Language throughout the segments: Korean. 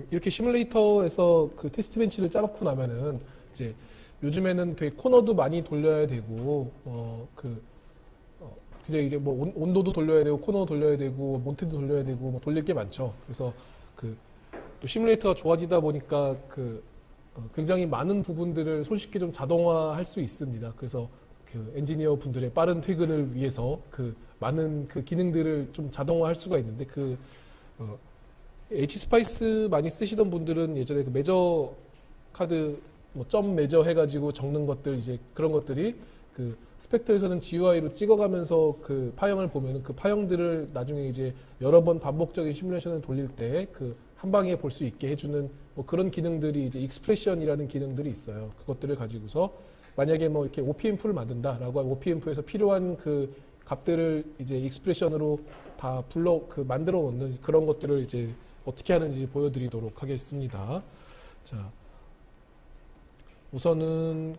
이렇게 시뮬레이터에서 그 테스트 벤치를 짜놓고 나면은 이제 요즘에는 되게 코너도 많이 돌려야 되고 이제 뭐 온도도 돌려야 되고 코너 돌려야 되고 몬테도 돌려야 되고 뭐 돌릴 게 많죠. 그래서 또 시뮬레이터가 좋아지다 보니까 굉장히 많은 부분들을 손쉽게 좀 자동화할 수 있습니다. 그래서 엔지니어 분들의 빠른 퇴근을 위해서 많은 기능들을 좀 자동화할 수가 있는데 H스파이스 많이 쓰시던 분들은 예전에 매저 카드 점 매저 해가지고 적는 것들 이제 그런 것들이 스펙터에서는 GUI로 찍어가면서 파형을 보면 파형들을 나중에 이제 여러 번 반복적인 시뮬레이션을 돌릴 때 한 방에 볼 수 있게 해주는 그런 기능들이 이제 익스프레션이라는 기능들이 있어요. 그것들을 가지고서 만약에 이렇게 OPMF를 만든다라고 하면 OPMF에서 필요한 값들을 이제 익스프레션으로 다 만들어 놓는 그런 것들을 이제 어떻게 하는지 보여드리도록 하겠습니다. 자, 우선은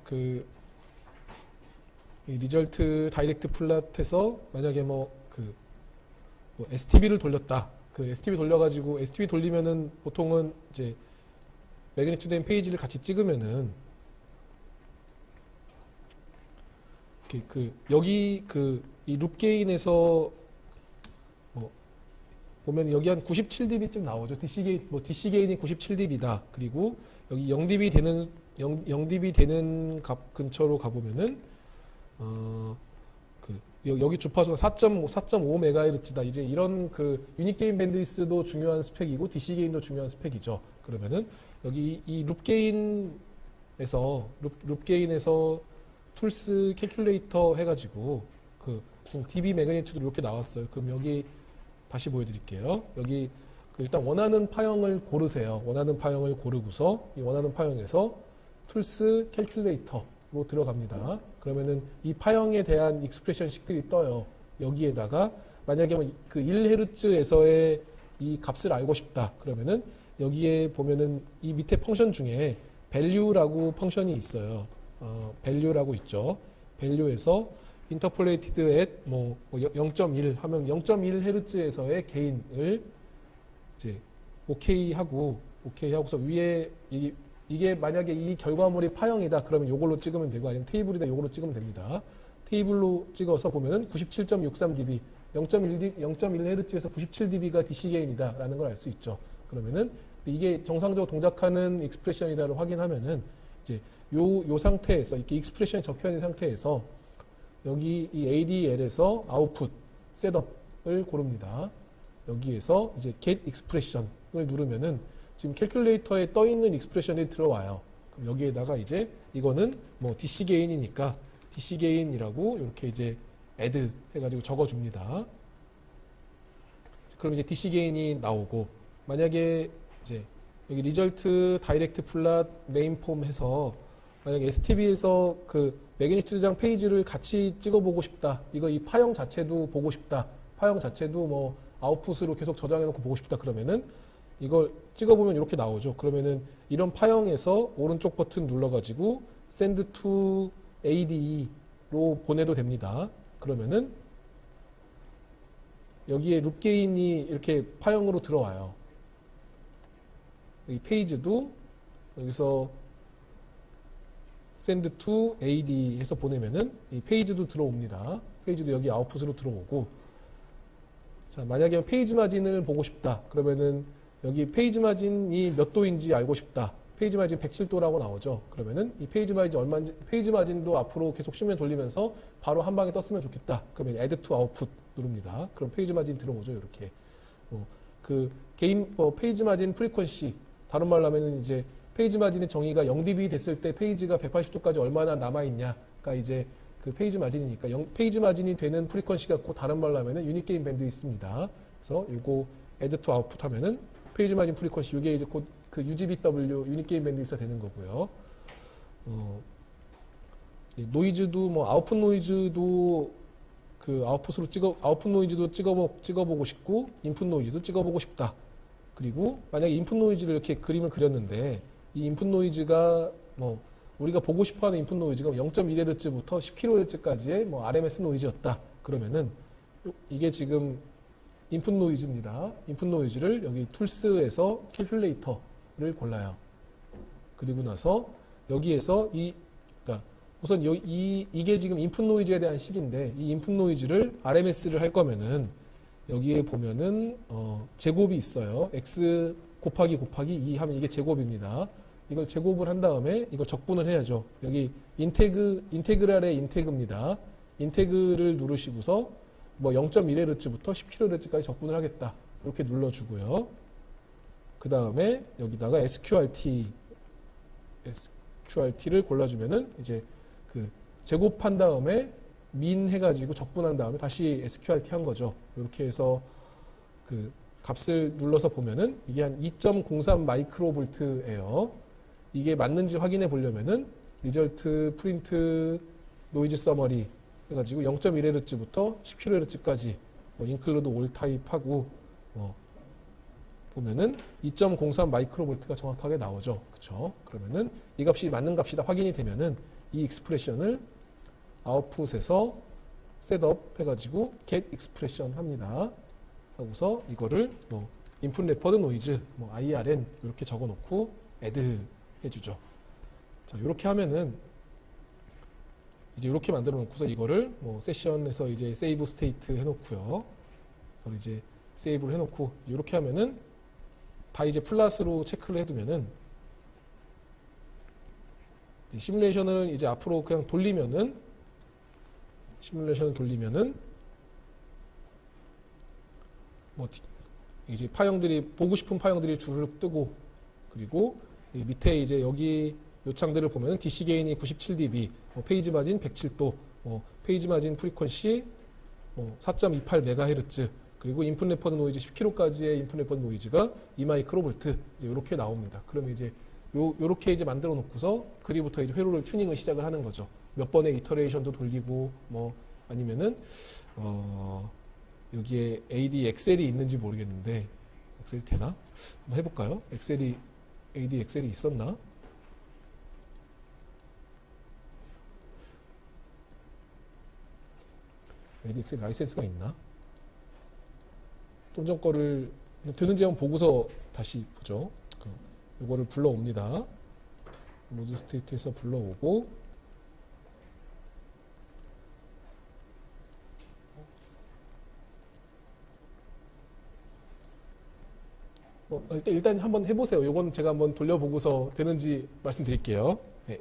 이 리절트 다이렉트 플랫에서 만약에 STB를 돌렸다. STB 돌려가지고 STB 돌리면은 보통은 이제 매그니튜드된 페이지를 같이 찍으면은 여기 이 룹 게인에서 보면 여기 한 97dB쯤 나오죠. DC 게인이 97dB다. 그리고 여기 0dB 되는 값 근처로 가보면은 여기 주파수가 4.5MHz다. 이제 이런 유닛 게인 밴드위스도 중요한 스펙이고 DC 게인도 중요한 스펙이죠. 그러면은 여기 이 룹 게인에서 툴스 캘큘레이터 해가지고 지금 dB 매그니튜드 이렇게 나왔어요. 그럼 여기 다시 보여드릴게요. 여기 일단 원하는 파형을 고르세요. 원하는 파형을 고르고서 이 원하는 파형에서 툴스 캘큘레이터로 들어갑니다. 그러면은 이 파형에 대한 익스프레션식들이 떠요. 여기에다가 만약에 1Hz에서의 이 값을 알고 싶다. 그러면은 여기에 보면은 이 밑에 펑션 중에 value라고 펑션이 있어요. value라고 있죠. value에서 interpolated at 0.1 하면 0.1Hz에서의 게인을 이제 오케이 하고서 위에 이게 만약에 이 결과물이 파형이다 그러면 이걸로 찍으면 되고 아니면 테이블이다 이걸로 찍으면 됩니다. 테이블로 찍어서 보면은 97.63dB 0.1Hz에서 97dB가 DC 게인이다 라는 걸 알 수 있죠. 그러면은 이게 정상적으로 동작하는 익스프레션이다를 확인하면은 이제 요 상태에서 이렇게 익스프레션이 적혀 있는 상태에서 여기 이 ADL에서 아웃풋 셋업을 고릅니다. 여기에서 이제 get expression을 누르면은 지금 캘큘레이터에 떠 있는 익스프레션이 들어와요. 그럼 여기에다가 이제 이거는 DC 게인이니까 DC 게인이라고 이렇게 이제 add 해가지고 적어줍니다. 그럼 이제 DC 게인이 나오고 만약에 이제 여기 리절트 다이렉트 플랫 메인 폼 해서 만약에 STB에서 매그니튜드랑 페이지를 같이 찍어보고 싶다. 이 파형 자체도 보고 싶다. 파형 자체도 아웃풋으로 계속 저장해놓고 보고 싶다. 그러면은 이걸 찍어보면 이렇게 나오죠. 그러면은 이런 파형에서 오른쪽 버튼 눌러가지고 send to ADE로 보내도 됩니다. 그러면은 여기에 룹 게인이 이렇게 파형으로 들어와요. 이 페이지도 여기서 send to AD 해서 보내면은 이 페이지도 들어옵니다. 페이지도 여기 아웃풋으로 들어오고 자, 만약에 페이지 마진을 보고 싶다. 그러면은 여기 페이지 마진이 몇 도인지 알고 싶다. 페이지 마진 107도라고 나오죠. 그러면은 이 페이지 마진 얼마인지, 페이지 마진도 앞으로 계속 시뮬 돌리면서 바로 한 방에 떴으면 좋겠다. 그러면 add to output 누릅니다. 그럼 페이지 마진 들어오죠. 이렇게. 페이지 마진 프리퀀시. 다른 말로 하면은 이제 페이지 마진의 정의가 0dB 됐을 때 페이지가 180도까지 얼마나 남아있냐가 이제 페이지 마진이니까 페이지 마진이 되는 프리퀀시가 다른 말로 하면은 유닛 게인 밴드 있습니다. 그래서 이거 add to output 하면은 페이지 마진 프리퀀시 이게 이제 곧 UGBW 유닛 게인 밴드 있어야 되는 거고요. 노이즈도 아웃풋 노이즈도 아웃풋 노이즈도 찍어보고 싶고 인풋 노이즈도 찍어보고 싶다. 그리고 만약에 인풋 노이즈를 이렇게 그림을 그렸는데 이 인풋 노이즈가 우리가 보고 싶어하는 인풋 노이즈가 0.1Hz부터 10kHz까지의 RMS 노이즈였다. 그러면은 이게 지금 인풋 노이즈입니다. 인풋 노이즈를 여기 툴스에서 캘큘레이터를 골라요. 그리고 나서 여기에서 그러니까 우선 이게 지금 인풋 노이즈에 대한 식인데 이 인풋 노이즈를 RMS를 할 거면은 여기에 보면은 제곱이 있어요. x 곱하기 2 하면 이게 제곱입니다. 이걸 제곱을 한 다음에 이걸 적분을 해야죠. 여기 인테그랄의 인테그입니다. 인테그를 누르시고서 뭐 0.1Hz부터 10kHz까지 적분을 하겠다. 이렇게 눌러주고요. 그 다음에 여기다가 SQRT를 골라주면은 이제 그 제곱한 다음에 민 해가지고 적분한 다음에 다시 SQRT 한 거죠. 이렇게 해서 그 값을 눌러서 보면은 이게 한 2.03 마이크로볼트예요. 이게 맞는지 확인해 보려면은 리절트 프린트 노이즈 서머리 해가지고 0.1Hz부터 10kHz까지 인클루드 올 타입하고 보면은 2.03 마이크로볼트가 정확하게 나오죠. 그렇죠? 그러면은 이 값이 맞는 값이다 확인이 되면은 이 익스프레션을 아웃풋에서 셋업 해가지고 get expression 합니다. 하고서 이거를 인풋 레퍼드 노이즈 IRN 이렇게 적어놓고 add 해주죠. 자, 이렇게 하면은 이제 이렇게 만들어 놓고서 이거를 세션에서 이제 세이브 스테이트 해놓고요. 그걸 이제 세이브를 해놓고 이렇게 하면은 다 이제 플랫으로 체크를 해두면은 시뮬레이션을 이제 앞으로 그냥 돌리면은 이제 파형들이 보고 싶은 파형들이 주르륵 뜨고 그리고 밑에 이제 여기 요창들을 보면 DC 게인이 97dB, 페이지 마진 107도, 페이지 마진 프리퀀시 4.28MHz, 그리고 인풋 레퍼드 노이즈 10kHz의 인풋 레퍼드 노이즈가 2마이크로볼트 이렇게 나옵니다. 그럼 이제 요렇게 이제 만들어 놓고서 그리부터 이제 회로를 튜닝을 시작을 하는 거죠. 몇 번의 이터레이션도 돌리고 아니면은 여기에 AD 엑셀이 있는지 모르겠는데 엑셀이 되나? 한번 해볼까요? AD 엑셀이 있었나? AD 엑셀 라이센스가 있나? 좀 전 거를 되는지 한번 보고서 다시 보죠. 이거를 불러옵니다. 로드 스테이트에서 불러오고 일단 한번 해보세요. 이건 제가 한번 돌려보고서 되는지 말씀드릴게요. 네.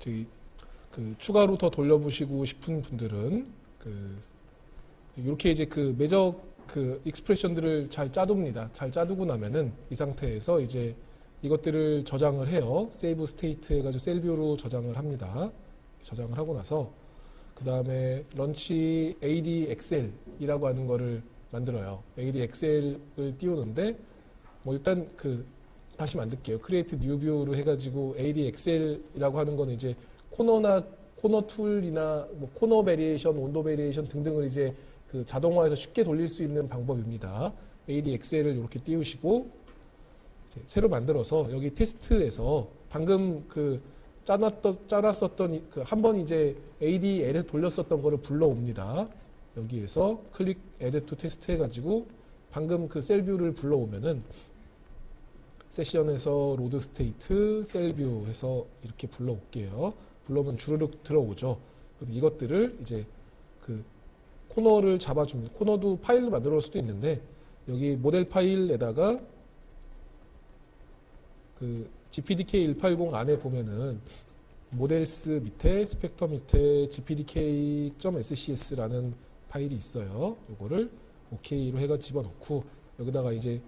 저희 그 추가로 더 돌려보시고 싶은 분들은 그 이렇게 이제 그 매적 그 익스프레션들을 잘 짜둡니다. 잘 짜두고 나면은 이 상태에서 이제 이것들을 저장을 해요. 세이브 스테이트 해가지고 셀뷰로 저장을 합니다. 저장을 하고 나서 그 다음에 런치 ADXL이라고 하는 거를 만들어요. ADXL을 띄우는데 뭐 일단 그 다시 만들게요. 크리에이트 뉴 뷰로 해가지고 ADXL이라고 하는 거는 이제 코너 툴이나 뭐 코너 베리에이션, 온도 베리에이션 등등을 이제 그 자동화해서 쉽게 돌릴 수 있는 방법입니다. ADXL을 이렇게 띄우시고 새로 만들어서 여기 테스트에서 방금 그 짜놨었던 그 한 번 이제 ADL에 돌렸었던 거를 불러옵니다. 여기에서 클릭 Add to Test 해가지고 방금 그 셀뷰를 불러오면은 세션에서 로드 스테이트 셀뷰 해서 이렇게 불러올게요. 불러오면 주르륵 들어오죠. 그럼 이것들을 이제 그 코너를 잡아줍니다. 코너도 파일로 만들어 올 수도 있는데 여기 모델 파일에다가 그 GPDK 180 안에 보면은 모델스 밑에 스펙터 밑에 gpdk.scs라는 파일이 있어요. 이거를 OK로 해가 집어넣고 여기다가 이제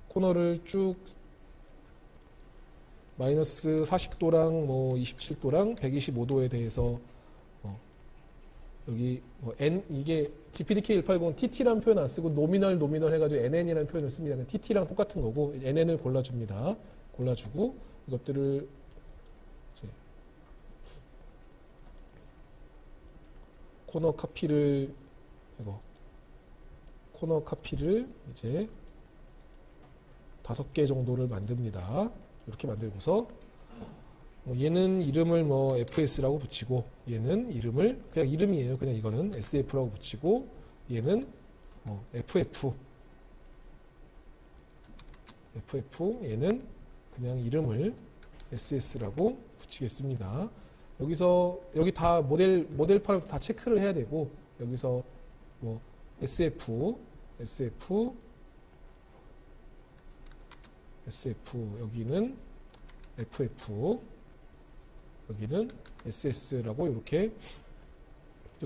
코너를 쭉 마이너스 40도랑 뭐 27도랑 125도에 대해서 여기 뭐 N 이게 GPDK 180은 TT라는 표현 안 쓰고 노미널 해가지고 NN이라는 표현을 씁니다. TT랑 똑같은 거고 NN을 골라줍니다. 골라주고 이것들을 이제 코너 카피를 이제 5개 정도를 만듭니다. 이렇게 만들고서 얘는 이름을 뭐 FS라고 붙이고 얘는 이름을 그냥 이름이에요. 그냥 이거는 SF라고 붙이고 얘는 FF 얘는 그냥 이름을 SS라고 붙이겠습니다. 여기서 여기 다 모델 파라미터 다 체크를 해야 되고 여기서 뭐 SF 여기는 FF 여기는 SS라고 이렇게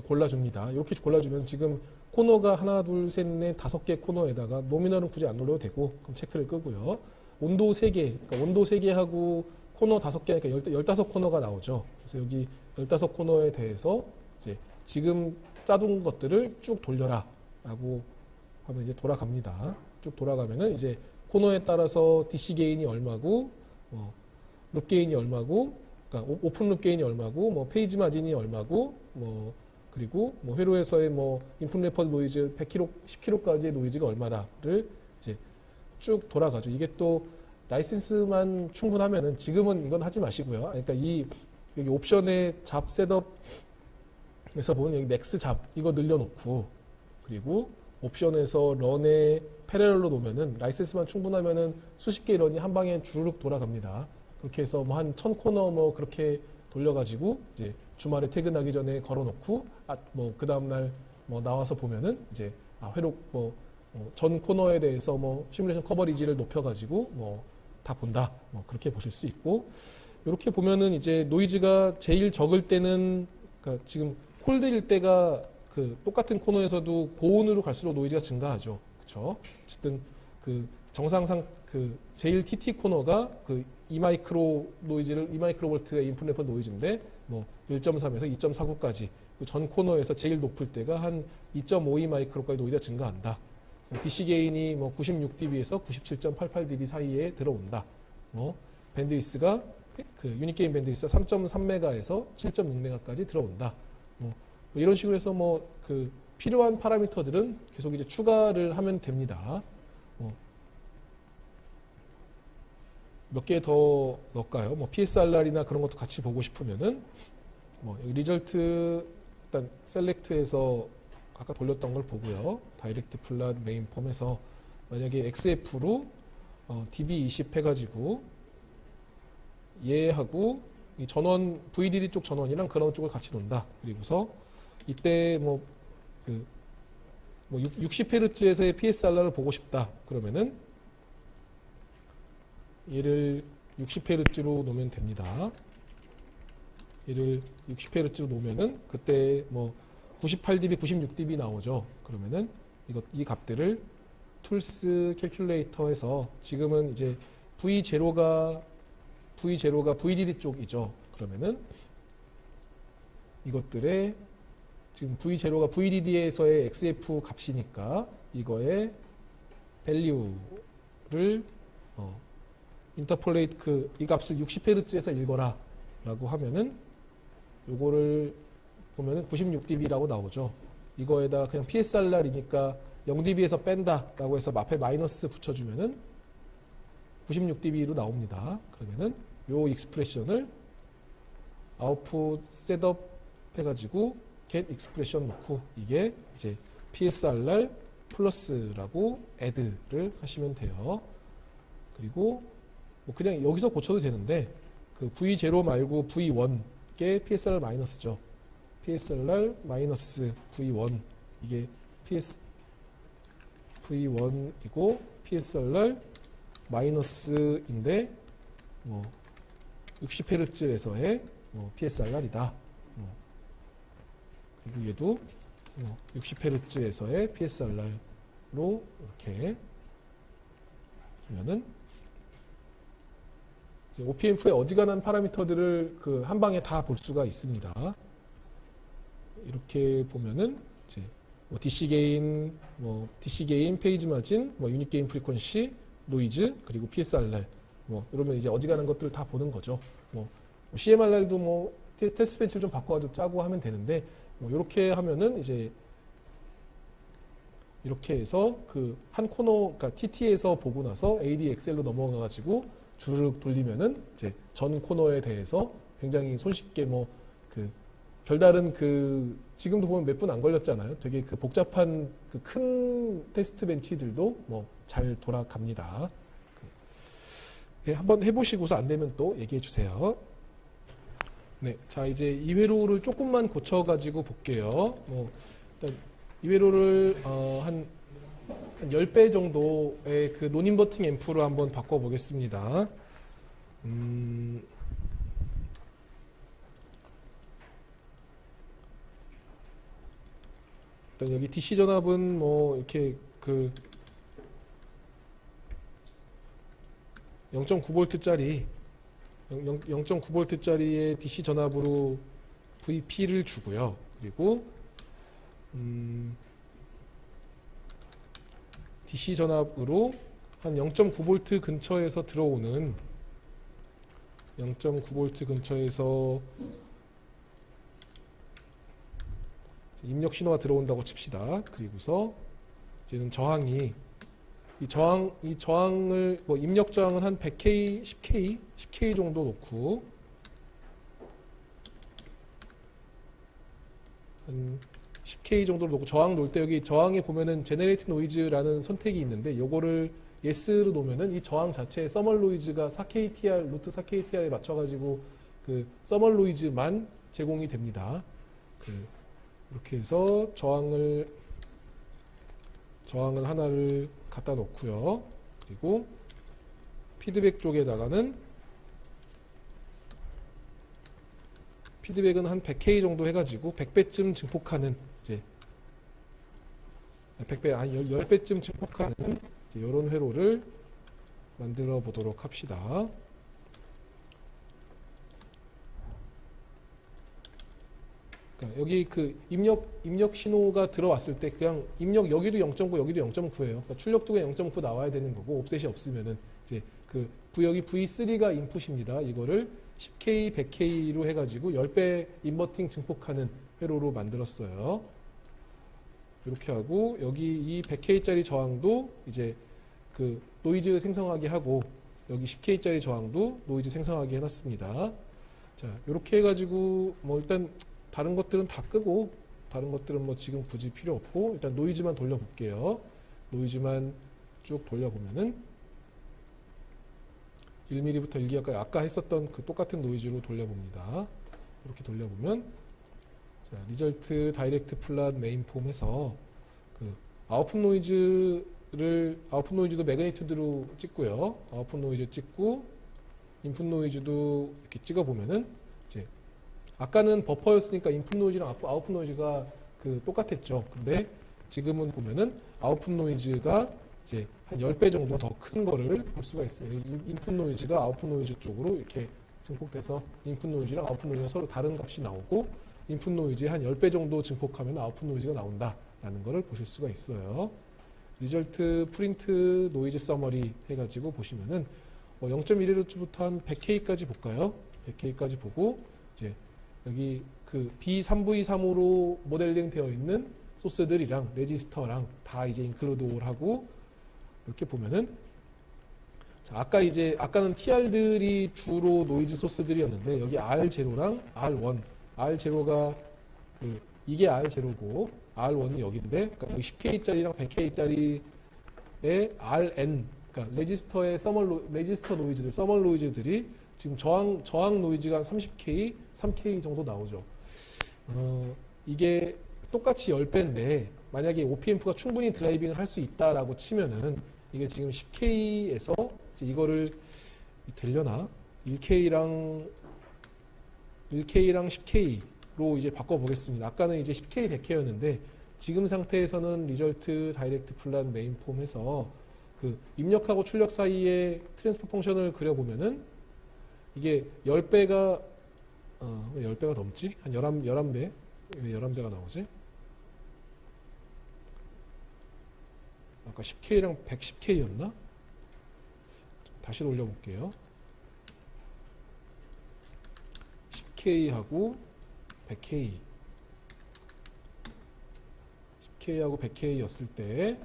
골라줍니다. 이렇게 골라주면 지금 코너가 하나, 둘, 셋, 넷, 5개 코너에다가 노미널은 굳이 안 눌러도 되고 그럼 체크를 끄고요. 온도 3개, 그러니까 온도 3개하고 코너 5개, 그러니까 15코너가 나오죠. 그래서 여기 15코너에 대해서 이제 지금 짜둔 것들을 쭉 돌려라 라고 하면 이제 돌아갑니다. 쭉 돌아가면은 이제 코너에 따라서 DC 게인이 얼마고, 룹 게인이 얼마고, 그러니까 오픈 룹 게인이 얼마고, 뭐 페이지 마진이 얼마고, 뭐 그리고 뭐 회로에서의 뭐 인풋 레퍼드 노이즈 100km, 10km까지의 노이즈가 얼마다를 이제 쭉 돌아가죠. 이게 또 라이센스만 충분하면은 지금은 이건 하지 마시고요. 그러니까 이 여기 옵션의 잡 셋업에서 보면 여기 넥스 잡 이거 늘려놓고 그리고 옵션에서 런에 패러럴로 놓으면은 라이센스만 충분하면은 수십 개의 런이 한 방에 주르륵 돌아갑니다. 그렇게 해서 뭐 한 1000코너 뭐 그렇게 돌려가지고 이제 주말에 퇴근하기 전에 걸어놓고 뭐 그 다음날 뭐 나와서 보면은 이제 회로 뭐 전 코너에 대해서 뭐 시뮬레이션 커버리지를 높여가지고 뭐 다 본다. 뭐 그렇게 보실 수 있고 이렇게 보면은 이제 노이즈가 제일 적을 때는 그러니까 지금 콜드일 때가 그 똑같은 코너에서도 고온으로 갈수록 노이즈가 증가하죠. 그렇죠? 어쨌든 그 정상상 그 제일 TT 코너가 그 2마이크로볼트의 인풋 레퍼 노이즈인데 뭐 1.3에서 2.49까지 그 전 코너에서 제일 높을 때가 한 2.52 마이크로까지 노이즈가 증가한다. DC 게인이 뭐 96dB에서 97.88dB 사이에 들어온다. 밴드위스가 그 유닛 게인 밴드위스가 3.3메가에서 7.6메가까지 들어온다. 뭐 이런 식으로 해서 뭐 그 필요한 파라미터들은 계속 이제 추가를 하면 됩니다. 몇 개 더 넣을까요? 뭐 PSRR이나 그런 것도 같이 보고 싶으면은 뭐 리절트 일단 셀렉트에서 아까 돌렸던 걸 보고요. 다이렉트 플랫 메인 폼에서 만약에 XF로 DB20 해가지고 얘하고 이 전원 VDD 쪽 전원이랑 그런 쪽을 같이 놓는다. 그리고서 이때 뭐 60Hz에서의 PSRR을 보고 싶다. 그러면은 얘를 60Hz로 놓으면 됩니다. 얘를 60Hz로 놓으면은 그때 뭐 98dB, 96dB 나오죠. 그러면은 이 값들을 툴스 캘큘레이터에서 지금은 이제 V0가 VDD 쪽이죠. 그러면은 이것들의 지금 V0가 VDD에서의 XF 값이니까 이거의 value를 인터폴레이트 이 값을 60Hz에서 읽어라 라고 하면은 요거를 보면은 96dB라고 나오죠. 이거에다 그냥 PSRR이니까 0dB에서 뺀다 라고 해서 앞에 마이너스 붙여주면은 96dB로 나옵니다. 그러면은 요 익스프레션을 아웃풋 셋업 해가지고 get expression 놓고 이게 이제 PSRR 플러스라고 add를 하시면 돼요. 그리고 뭐 그냥 여기서 고쳐도 되는데 그 V0 말고 V1게 PSRR 마이너스죠. PSRR 마이너스 V1 이게 V1이고 PSRR 마이너스인데 뭐 60Hz에서의 PSRR이다. 그리고 얘도 60Hz에서의 PSRR로 이렇게 주면은 OPM프의 어지간한 파라미터들을 그 한 방에 다 볼 수가 있습니다. 이렇게 보면은 이제 뭐 DC 게인, 페이지 마진, 뭐 유닛 게인 프리퀀시, 노이즈, 그리고 PSRR 뭐 이러면 이제 어지간한 것들을 다 보는 거죠. 뭐 CMRR도 뭐 테스트 벤치를 좀 바꿔가지고 짜고 하면 되는데 뭐 이렇게 하면은 이제 이렇게 해서 그 한 코너, 그러니까 TT에서 보고 나서 ADXL로 넘어가가지고 주르륵 돌리면은 이제 전 코너에 대해서 굉장히 손쉽게 뭐 그 별다른 그 지금도 보면 몇 분 안 걸렸잖아요. 되게 그 복잡한 그 큰 테스트 벤치들도 뭐 잘 돌아갑니다. 네, 한번 해보시고서 안 되면 또 얘기해 주세요. 네, 자 이제 이 회로를 조금만 고쳐가지고 볼게요. 일단 이 회로를 한 10배 정도의 그 논인버팅 앰프로 한번 바꿔보겠습니다. 일단 여기 DC 전압은 뭐 이렇게 그 0.9V짜리 0.9V짜리의 DC 전압으로 VP를 주고요. 그리고 DC 전압으로 한 0.9V 근처에서 들어오는 0.9V 근처에서 입력 신호가 들어온다고 칩시다. 그리고서 이제는 저항이 이 저항을 뭐 입력 저항은 한 100K, 10K 정도 놓고 한 10K 정도로 놓고 저항 놓을 때 여기 저항에 보면은 제네레이트 노이즈라는 선택이 있는데 요거를 yes로 놓으면은 이 저항 자체의 서멀 노이즈가 4KTR 루트 4KTR에 맞춰가지고 그 서멀 노이즈만 제공이 됩니다. 이렇게 해서 저항을 하나를 갖다 놓고요. 그리고 피드백 쪽에다가는 피드백은 한 100K 정도 해가지고 100배쯤 증폭하는 이제 100배 아니 10배쯤 증폭하는 이제 이런 회로를 만들어 보도록 합시다. 그러니까 여기 그 입력 신호가 들어왔을 때 그냥 입력 여기도 0.9 여기도 0.9예요. 그러니까 출력도 그냥 0.9 나와야 되는 거고 옵셋이 없으면은 이제 그 여기 V3가 인풋입니다. 이거를 10K, 100K로 해가지고 10배 인버팅 증폭하는 회로로 만들었어요. 이렇게 하고 여기 이 100K짜리 저항도 이제 그 노이즈 생성하게 하고 여기 10K짜리 저항도 노이즈 생성하게 해놨습니다. 자, 이렇게 해가지고 뭐 일단 다른 것들은 다 끄고 다른 것들은 뭐 지금 굳이 필요 없고 일단 노이즈만 돌려볼게요. 노이즈만 쭉 돌려보면은 1mm부터 1기가까지 아까 했었던 그 똑같은 노이즈로 돌려봅니다. 이렇게 돌려보면 자, 리절트 다이렉트 플랫 메인 폼에서 그 아웃풋 노이즈도 매그니튜드로 찍고요. 아웃풋 노이즈 찍고 인풋 노이즈도 이렇게 찍어 보면은 이제 아까는 버퍼였으니까 인풋 노이즈랑 아웃풋 노이즈가 그 똑같았죠. 근데 지금은 보면은 아웃풋 노이즈가 이제 한 10배 정도 더 큰 거를 볼 수가 있어요. 인풋 노이즈가 아웃풋 노이즈 쪽으로 이렇게 증폭돼서 인풋 노이즈랑 아웃풋 노이즈가 서로 다른 값이 나오고 인풋 노이즈에 한 10배 정도 증폭하면 아웃풋 노이즈가 나온다라는 거를 보실 수가 있어요. 리절트 프린트 노이즈 서머리 해가지고 보시면은 0.1Hz부터 한 100K까지 볼까요? 100K까지 보고 이제 여기 그 B3V3으로 모델링 되어 있는 소스들이랑 레지스터랑 다 이제 인클루드 하고 이렇게 보면은 자, 아까는 TR들이 주로 노이즈 소스들이었는데 여기 R0랑 R1, R0가 이게 R0고 R1은 여기인데 그러니까 여기 10K짜리랑 100K짜리의 RN 그러니까 레지스터의 레지스터 노이즈들, 서멀 노이즈들이 지금 저항 노이즈가 한 30K, 3K 정도 나오죠. 이게 똑같이 10배인데 만약에 OPM프가 충분히 드라이빙을 할 수 있다라고 치면은 이게 지금 10K에서 이거를 되려나? 1K랑 10K로 이제 바꿔보겠습니다. 아까는 이제 10K, 100K였는데 지금 상태에서는 리절트 다이렉트 플랫 메인 폼에서 그 입력하고 출력 사이에 트랜스퍼 펑션을 그려보면은 이게 10배가 왜 10배가 넘지? 한 11배? 왜 11배가 나오지? 아까 10K랑 110K였나? 다시 올려볼게요. 10K하고 100K 10K하고 100K였을 때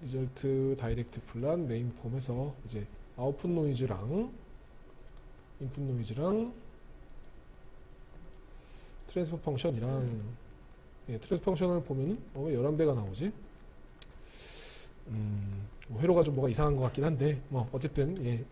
리절트 다이렉트 플랫 메인 폼에서 이제 아웃풋 노이즈랑 인풋 노이즈랑 트랜스퍼 펑션이랑 트랜스퍼 펑션을 보면은 왜 11배가 나오지? 뭐 회로가 좀 뭐가 이상한 것 같긴 한데 뭐 어쨌든 이제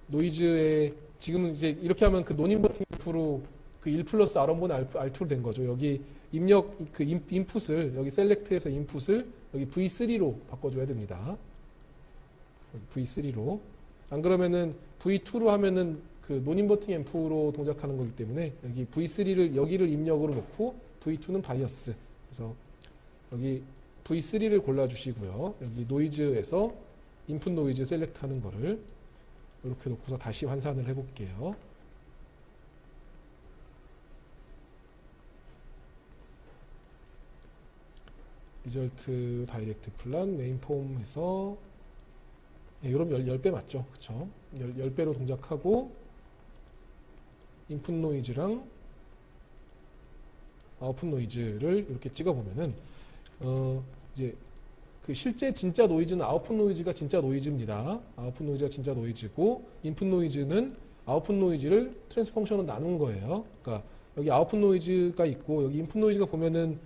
노이즈에 지금 이제 이렇게 하면 그 논인버팅 프로 그 1 플러스 R1분의 R2로 된 거죠. 여기 입력 그 인풋을 여기 셀렉트해서 인풋을 여기 V3로 바꿔줘야 됩니다. V3로 안 그러면은 V2로 하면은 그 논인버팅 앰프로 동작하는 거기 때문에 여기 V3를 여기를 입력으로 놓고 V2는 바이어스 그래서 여기 V3를 골라주시고요. 여기 노이즈에서 인풋 노이즈 셀렉트 하는 거를 이렇게 놓고서 다시 환산을 해볼게요. 리절트 다이렉트 플랫 메인 폼에서 이러면 10배 맞죠? 그쵸? 10배로 동작하고 인풋 노이즈랑 아웃풋 노이즈를 이렇게 찍어보면은 이제 그 실제 진짜 노이즈는 아웃풋 노이즈가 진짜 노이즈입니다. 아웃풋 노이즈가 진짜 노이즈고 인풋 노이즈는 아웃풋 노이즈를 트랜스 펑션으로 나눈 거예요. 그러니까 여기 아웃풋 노이즈가 있고 여기 인풋 노이즈가 보면은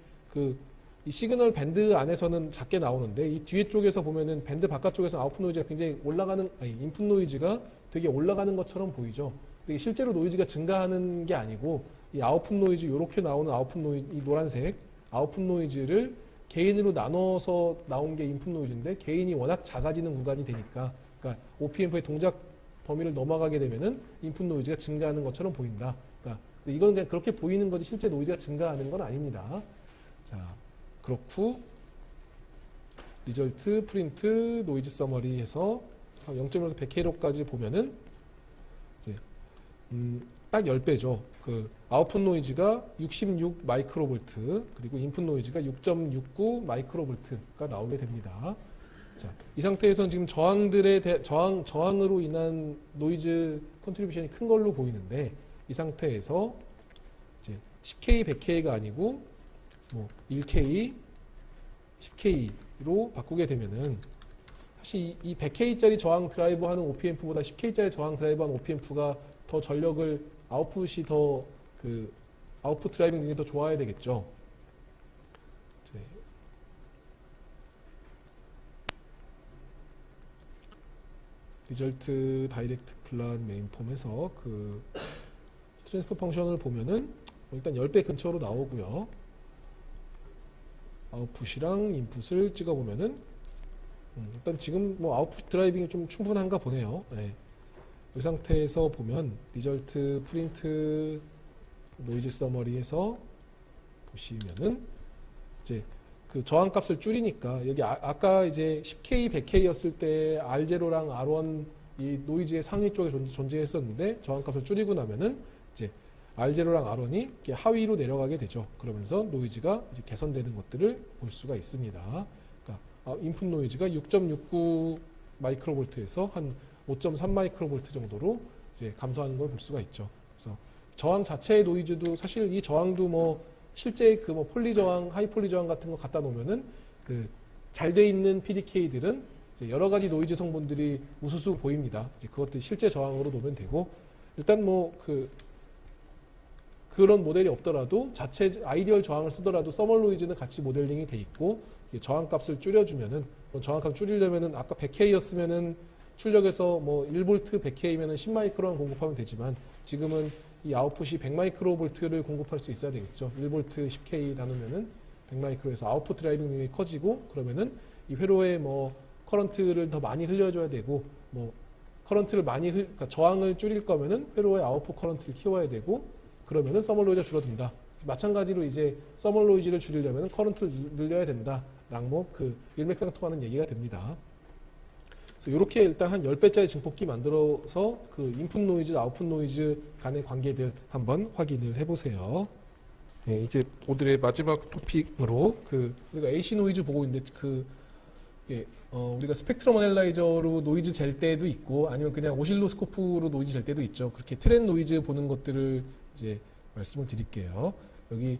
이 시그널 밴드 안에서는 작게 나오는데 이 뒤에 쪽에서 보면은 밴드 바깥쪽에서 아웃풋 노이즈가 굉장히 인풋 노이즈가 되게 올라가는 것처럼 보이죠. 이게 실제로 노이즈가 증가하는 게 아니고 이 아웃풋 노이즈 이렇게 나오는 아웃풋 노이즈 이 노란색 아웃풋 노이즈를 개인으로 나눠서 나온 게 인풋 노이즈인데 개인이 워낙 작아지는 구간이 되니까 그러니까 OPM프의 동작 범위를 넘어가게 되면은 인풋 노이즈가 증가하는 것처럼 보인다. 그러니까 이건 그냥 그렇게 보이는 거지 실제 노이즈가 증가하는 건 아닙니다. 자. 그렇고 리절트 프린트 노이즈 서머리 해서 0.1에서 100K로까지 보면은 이제 딱 10배죠. 그 아웃풋 노이즈가 66 마이크로볼트 그리고 인풋 노이즈가 6.69 마이크로볼트가 나오게 됩니다. 자, 이 상태에서는 지금 저항으로 인한 노이즈 컨트리뷰션이 큰 걸로 보이는데 이 상태에서 이제 10K, 100K가 아니고 뭐 1K, 10K로 바꾸게 되면은 사실 이 100K짜리 저항 드라이브 하는 OPM프보다 10K짜리 저항 드라이브 하는 OPM프가 더 전력을 아웃풋이 더 아웃풋 드라이빙 능력이 더 좋아야 되겠죠. 리절트 다이렉트 플랫 메인 폼에서 트랜스퍼 펑션을 보면은 일단 10배 근처로 나오고요. 아웃풋이랑 인풋을 찍어보면은 일단 지금 뭐 아웃풋 드라이빙이 좀 충분한가 보네요. 네. 이 상태에서 보면 리절트 프린트 노이즈 서머리에서 보시면은 이제 그 저항값을 줄이니까 여기 아까 이제 10K, 100K였을 때 R0랑 R1 이 노이즈의 상위 쪽에 존재했었는데 저항값을 줄이고 나면은 이제 R0랑 R1이 이렇게 하위로 내려가게 되죠. 그러면서 노이즈가 이제 개선되는 것들을 볼 수가 있습니다. 그러니까 인풋 노이즈가 6.69 마이크로볼트에서 한 5.3 마이크로볼트 정도로 이제 감소하는 걸 볼 수가 있죠. 그래서 저항 자체의 노이즈도 사실 이 저항도 뭐 실제 그 뭐 폴리 저항, 하이 폴리 저항 같은 거 갖다 놓으면은 그 잘 돼 있는 PDK들은 이제 여러 가지 노이즈 성분들이 우수수 보입니다. 이제 그것들 실제 저항으로 놓으면 되고 일단 뭐 그런 모델이 없더라도 자체 아이디얼 저항을 쓰더라도 서멀 노이즈는 같이 모델링이 돼 있고 저항값을 줄여주면은 저항값 줄이려면은 아까 100K였으면은 출력에서 뭐 1V 100K면은 10마이크로만 공급하면 되지만 지금은 이 아웃풋이 100마이크로볼트를 공급할 수 있어야 되겠죠. 1V 10K 나누면은 100마이크로에서 아웃풋 드라이빙 능력이 커지고 그러면은 이 회로에 뭐 커런트를 더 많이 흘려줘야 되고 뭐 커런트를 많이 그러니까 저항을 줄일 거면은 회로에 아웃풋 커런트를 키워야 되고 그러면은 서멀 노이즈가 줄어든다. 마찬가지로 이제 서멀 노이즈를 줄이려면은 커런트를 늘려야 된다랑 뭐 그 일맥상통하는 얘기가 됩니다. 그래서 이렇게 일단 한 10배짜리 증폭기 만들어서 그 인풋 노이즈, 아웃풋 노이즈 간의 관계들 한번 확인을 해보세요. 네, 이제 오늘의 마지막 토픽으로 우리가 AC 노이즈 보고 있는데 우리가 스펙트럼 어널라이저로 노이즈 잴 때도 있고 아니면 그냥 오실로스코프로 노이즈 잴 때도 있죠. 그렇게 트렌 노이즈 보는 것들을 이제 말씀을 드릴게요. 여기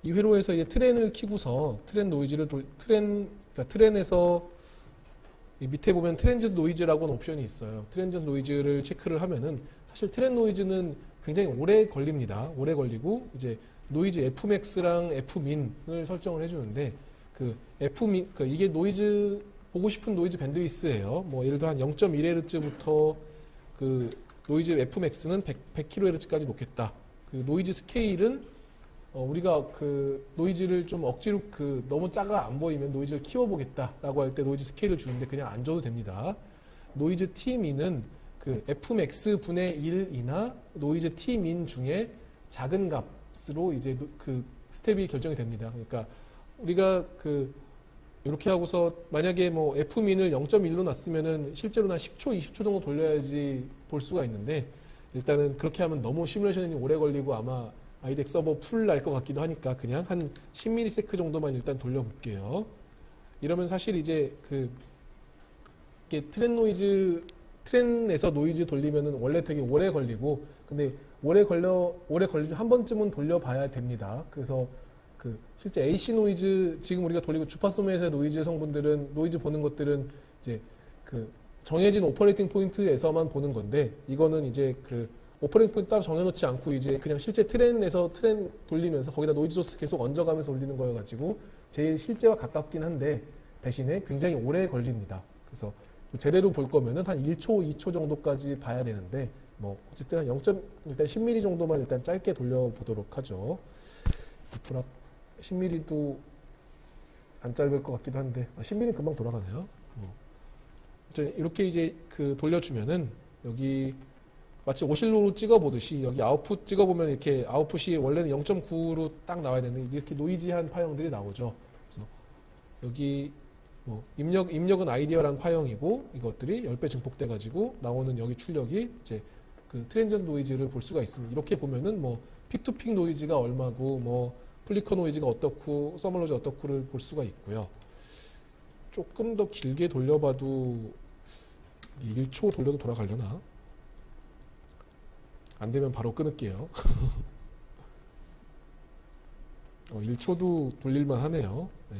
이 회로에서 이제 트렌을 키고서 트렌 노이즈를 그러니까 트렌에서 이 밑에 보면 트렌즈 노이즈라고는 옵션이 있어요. 트렌즈 노이즈를 체크를 하면은 사실 트렌 노이즈는 굉장히 오래 걸립니다. 오래 걸리고 이제 노이즈 Fmax랑 Fmin을 설정을 해주는데 그 Fmin 이게 노이즈 보고 싶은 노이즈 밴드위스예요. 뭐 예를 들어 한 0.1Hz부터 그 노이즈 Fmax는 100kHz까지 놓겠다. 그 노이즈 스케일은 우리가 그 노이즈를 좀 억지로 너무 작아 안 보이면 노이즈를 키워보겠다라고 할 때 노이즈 스케일을 주는데 그냥 안 줘도 됩니다. 노이즈 T민은 그 Fmax 분의 1이나 노이즈 Tmin 중에 작은 값으로 이제 그 스텝이 결정이 됩니다. 그러니까 우리가 이렇게 하고서 만약에 뭐 F민을 0.1로 놨으면은 실제로는 한 10초, 20초 정도 돌려야지 볼 수가 있는데 일단은 그렇게 하면 너무 시뮬레이션이 오래 걸리고 아마 아이덱 서버 풀 날 것 같기도 하니까 그냥 한 10ms 정도만 일단 돌려볼게요. 이러면 사실 이제 이게 트렌에서 노이즈 돌리면은 원래 되게 오래 걸리고 근데 오래 걸리면 한 번쯤은 돌려봐야 됩니다. 그래서 실제 AC 노이즈 지금 우리가 돌리고 주파수 도메인에서의 노이즈 성분들은 노이즈 보는 것들은 이제 정해진 오퍼레이팅 포인트에서만 보는 건데 이거는 이제 오퍼레이팅 포인트 따로 정해놓지 않고 이제 그냥 실제 트렌에서 트렌 돌리면서 거기다 노이즈 소스 계속 얹어가면서 올리는 거여가지고 제일 실제와 가깝긴 한데 대신에 굉장히 오래 걸립니다. 그래서 제대로 볼 거면은 한 1초, 2초 정도까지 봐야 되는데 뭐 어쨌든 한 일단 10mm 정도만 일단 짧게 돌려보도록 하죠. 10mm도 안 짧을 것 같기도 한데 10mm 금방 돌아가네요. 이렇게 이제 돌려주면은 여기 마치 오실로로 찍어보듯이 여기 아웃풋 찍어보면 이렇게 아웃풋이 원래는 0.9로 딱 나와야 되는데 이렇게 노이지한 파형들이 나오죠. 그래서 여기 뭐 입력은 아이디어란 파형이고 이것들이 10배 증폭돼 가지고 나오는 여기 출력이 이제 트랜전 노이즈를 볼 수가 있습니다. 이렇게 보면은 뭐 픽투픽 노이즈가 얼마고 뭐 플리커 노이즈가 어떻고 서멀 노이즈 어떻고를 볼 수가 있고요. 조금 더 길게 돌려봐도 1초 돌려도 돌아가려나? 안 되면 바로 끊을게요. 1초도 돌릴만 하네요. 네.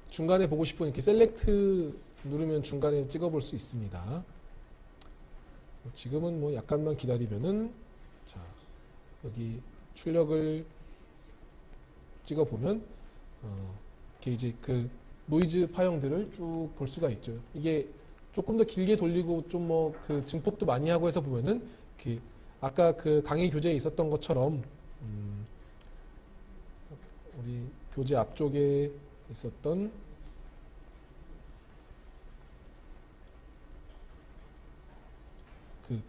중간에 보고 싶은 이렇게 셀렉트 누르면 중간에 찍어볼 수 있습니다. 지금은 뭐 약간만 기다리면은 자 여기 출력을 찍어보면 이렇게 이제 노이즈 파형들을 쭉 볼 수가 있죠. 이게 조금 더 길게 돌리고 좀 증폭도 많이 하고 해서 보면은 아까 그 강의 교재에 있었던 것처럼 우리 교재 앞쪽에 있었던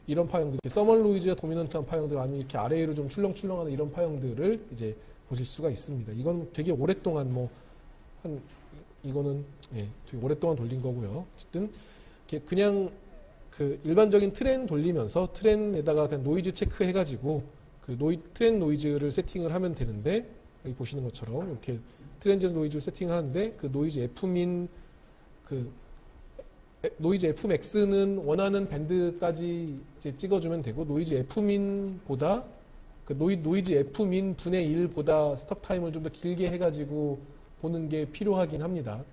이런 파형들, 서멀 노이즈와 도미넌트한 파형들, 아니면 이렇게 아래로 좀 출렁출렁하는 이런 파형들을 이제 보실 수가 있습니다. 이건 되게 오랫동안 이거는 되게 오랫동안 돌린 거고요. 어쨌든 그냥 그 일반적인 트렌 돌리면서 트렌에다가 그냥 노이즈 체크 해가지고 트렌 노이즈를 세팅을 하면 되는데, 여기 보시는 것처럼 이렇게 트렌즈 노이즈를 세팅하는데 그 노이즈 F민 노이즈 Fmax는 원하는 밴드까지 이제 찍어주면 되고, 노이즈 F민보다 노이즈 F민 분의 1보다 스톱 타임을 좀 더 길게 해가지고 보는 게 필요하긴 합니다.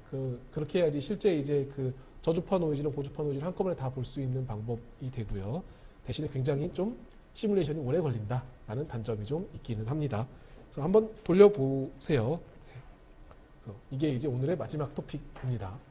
그렇게 해야지 실제 이제 그 저주파 노이즈나 고주파 노이즈를 한꺼번에 다 볼 수 있는 방법이 되고요. 대신에 굉장히 좀 시뮬레이션이 오래 걸린다라는 단점이 좀 있기는 합니다. 그래서 한번 돌려보세요. 그래서 이게 이제 오늘의 마지막 토픽입니다.